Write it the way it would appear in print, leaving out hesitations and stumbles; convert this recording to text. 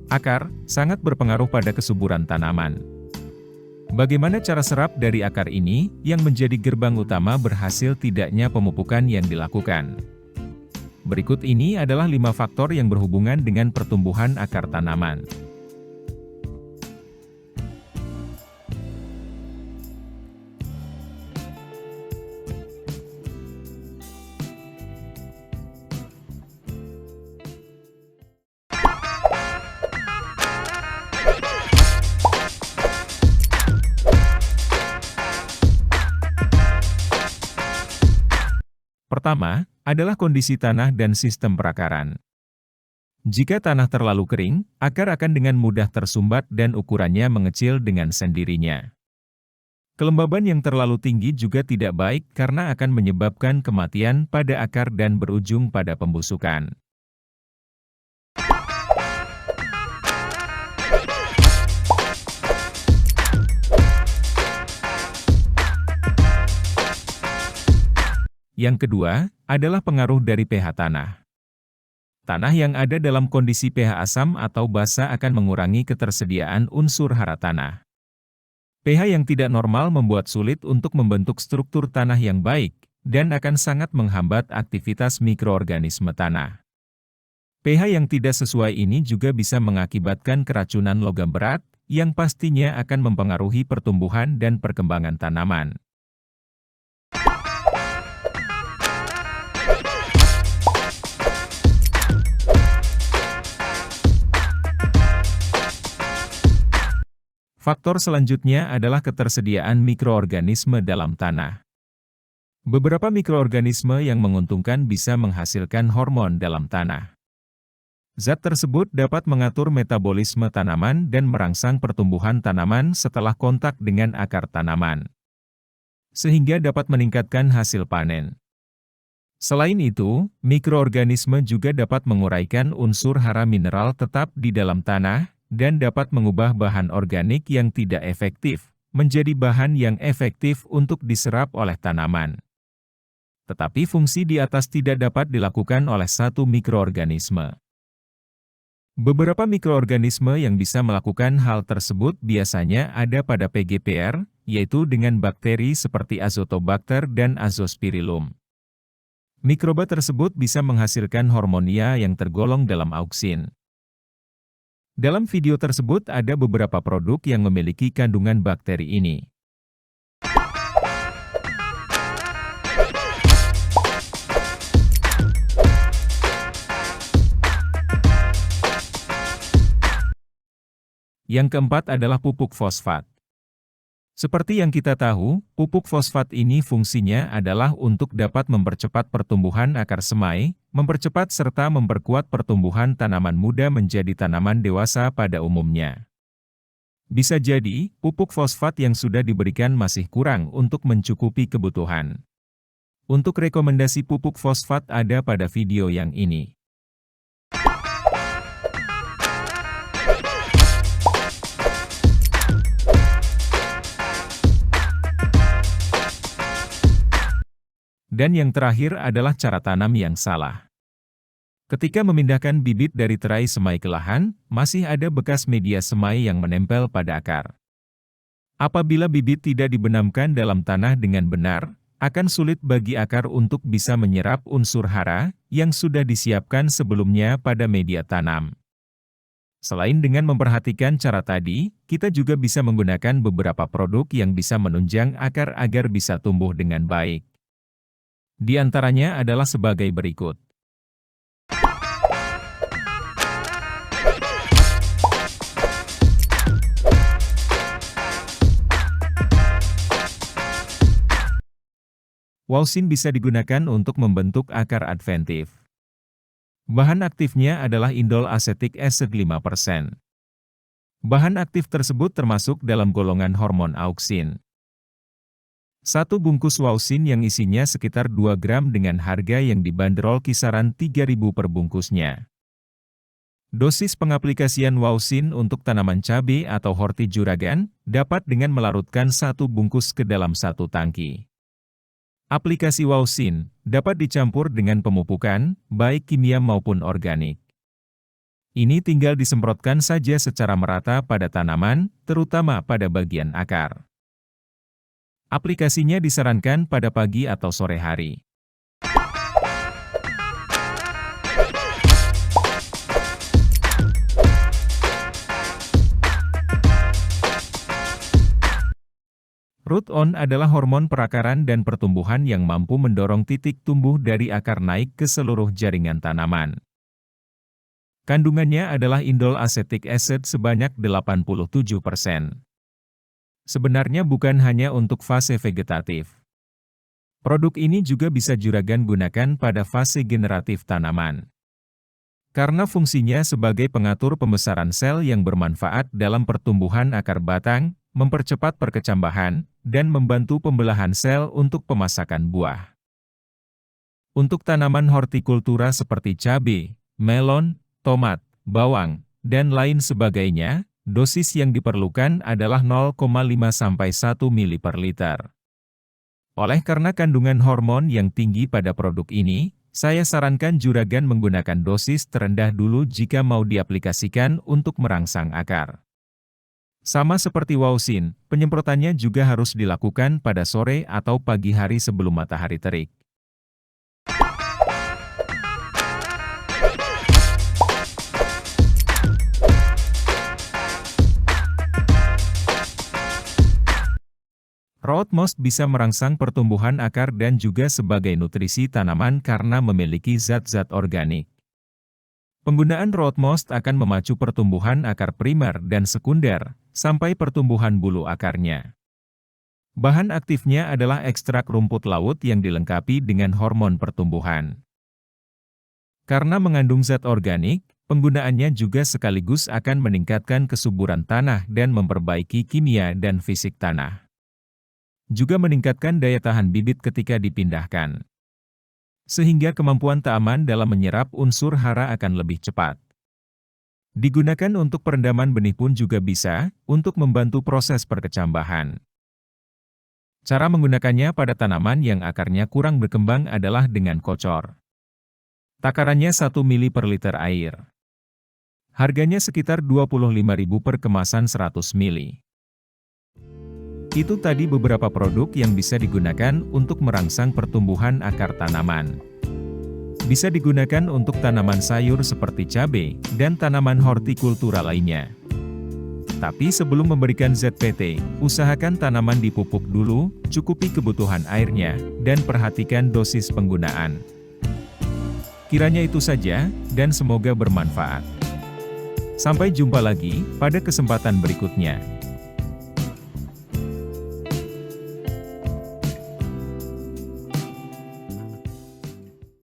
Akar sangat berpengaruh pada kesuburan tanaman. Bagaimana cara serap dari akar ini yang menjadi gerbang utama berhasil tidaknya pemupukan yang dilakukan? Berikut ini adalah 5 faktor yang berhubungan dengan pertumbuhan akar tanaman. Pertama, adalah kondisi tanah dan sistem perakaran. Jika tanah terlalu kering, akar akan dengan mudah tersumbat dan ukurannya mengecil dengan sendirinya. Kelembaban yang terlalu tinggi juga tidak baik karena akan menyebabkan kematian pada akar dan berujung pada pembusukan. Yang kedua, adalah pengaruh dari pH tanah. Tanah yang ada dalam kondisi pH asam atau basa akan mengurangi ketersediaan unsur hara tanah. pH yang tidak normal membuat sulit untuk membentuk struktur tanah yang baik, dan akan sangat menghambat aktivitas mikroorganisme tanah. pH yang tidak sesuai ini juga bisa mengakibatkan keracunan logam berat, yang pastinya akan mempengaruhi pertumbuhan dan perkembangan tanaman. Faktor selanjutnya adalah ketersediaan mikroorganisme dalam tanah. Beberapa mikroorganisme yang menguntungkan bisa menghasilkan hormon dalam tanah. Zat tersebut dapat mengatur metabolisme tanaman dan merangsang pertumbuhan tanaman setelah kontak dengan akar tanaman, sehingga dapat meningkatkan hasil panen. Selain itu, mikroorganisme juga dapat menguraikan unsur hara mineral tetap di dalam tanah, dan dapat mengubah bahan organik yang tidak efektif, menjadi bahan yang efektif untuk diserap oleh tanaman. Tetapi fungsi di atas tidak dapat dilakukan oleh satu mikroorganisme. Beberapa mikroorganisme yang bisa melakukan hal tersebut biasanya ada pada PGPR, yaitu dengan bakteri seperti Azotobacter dan Azospirillum. Mikroba tersebut bisa menghasilkan hormonia yang tergolong dalam auksin. Dalam video tersebut ada beberapa produk yang memiliki kandungan bakteri ini. Yang keempat adalah pupuk fosfat. Seperti yang kita tahu, pupuk fosfat ini fungsinya adalah untuk dapat mempercepat pertumbuhan akar semai, mempercepat serta memperkuat pertumbuhan tanaman muda menjadi tanaman dewasa pada umumnya. Bisa jadi, pupuk fosfat yang sudah diberikan masih kurang untuk mencukupi kebutuhan. Untuk rekomendasi pupuk fosfat ada pada video yang ini. Dan yang terakhir adalah cara tanam yang salah. Ketika memindahkan bibit dari terai semai ke lahan, masih ada bekas media semai yang menempel pada akar. Apabila bibit tidak dibenamkan dalam tanah dengan benar, akan sulit bagi akar untuk bisa menyerap unsur hara yang sudah disiapkan sebelumnya pada media tanam. Selain dengan memperhatikan cara tadi, kita juga bisa menggunakan beberapa produk yang bisa menunjang akar agar bisa tumbuh dengan baik. Di antaranya adalah sebagai berikut. Wausin bisa digunakan untuk membentuk akar adventif. Bahan aktifnya adalah indol acetic acid 5%. Bahan aktif tersebut termasuk dalam golongan hormon auksin. Satu bungkus wausin yang isinya sekitar 2 gram dengan harga yang dibanderol kisaran 3.000 per bungkusnya. Dosis pengaplikasian wausin untuk tanaman cabai atau horti juragan dapat dengan melarutkan 1 bungkus ke dalam 1 tangki. Aplikasi wausin dapat dicampur dengan pemupukan, baik kimia maupun organik. Ini tinggal disemprotkan saja secara merata pada tanaman, terutama pada bagian akar. Aplikasinya disarankan pada pagi atau sore hari. Root on adalah hormon perakaran dan pertumbuhan yang mampu mendorong titik tumbuh dari akar naik ke seluruh jaringan tanaman. Kandungannya adalah indol acetic acid sebanyak 87%. Sebenarnya bukan hanya untuk fase vegetatif. Produk ini juga bisa juragan gunakan pada fase generatif tanaman. Karena fungsinya sebagai pengatur pembesaran sel yang bermanfaat dalam pertumbuhan akar batang, mempercepat perkecambahan, dan membantu pembelahan sel untuk pemasakan buah. Untuk tanaman hortikultura seperti cabai, melon, tomat, bawang, dan lain sebagainya, dosis yang diperlukan adalah 0,5–1 ml per liter. Oleh karena kandungan hormon yang tinggi pada produk ini, saya sarankan juragan menggunakan dosis terendah dulu jika mau diaplikasikan untuk merangsang akar. Sama seperti Wausin, penyemprotannya juga harus dilakukan pada sore atau pagi hari sebelum matahari terik. Root moss bisa merangsang pertumbuhan akar dan juga sebagai nutrisi tanaman karena memiliki zat-zat organik. Penggunaan root moss akan memacu pertumbuhan akar primer dan sekunder, sampai pertumbuhan bulu akarnya. Bahan aktifnya adalah ekstrak rumput laut yang dilengkapi dengan hormon pertumbuhan. Karena mengandung zat organik, penggunaannya juga sekaligus akan meningkatkan kesuburan tanah dan memperbaiki kimia dan fisik tanah. Juga meningkatkan daya tahan bibit ketika dipindahkan. Sehingga kemampuan tanaman dalam menyerap unsur hara akan lebih cepat. Digunakan untuk perendaman benih pun juga bisa, untuk membantu proses perkecambahan. Cara menggunakannya pada tanaman yang akarnya kurang berkembang adalah dengan kocor. Takarannya 1 ml per liter air. Harganya sekitar Rp25.000 per kemasan 100 ml. Itu tadi beberapa produk yang bisa digunakan untuk merangsang pertumbuhan akar tanaman. Bisa digunakan untuk tanaman sayur seperti cabai, dan tanaman hortikultura lainnya. Tapi sebelum memberikan ZPT, usahakan tanaman dipupuk dulu, cukupi kebutuhan airnya, dan perhatikan dosis penggunaan. Kiranya itu saja, dan semoga bermanfaat. Sampai jumpa lagi pada kesempatan berikutnya.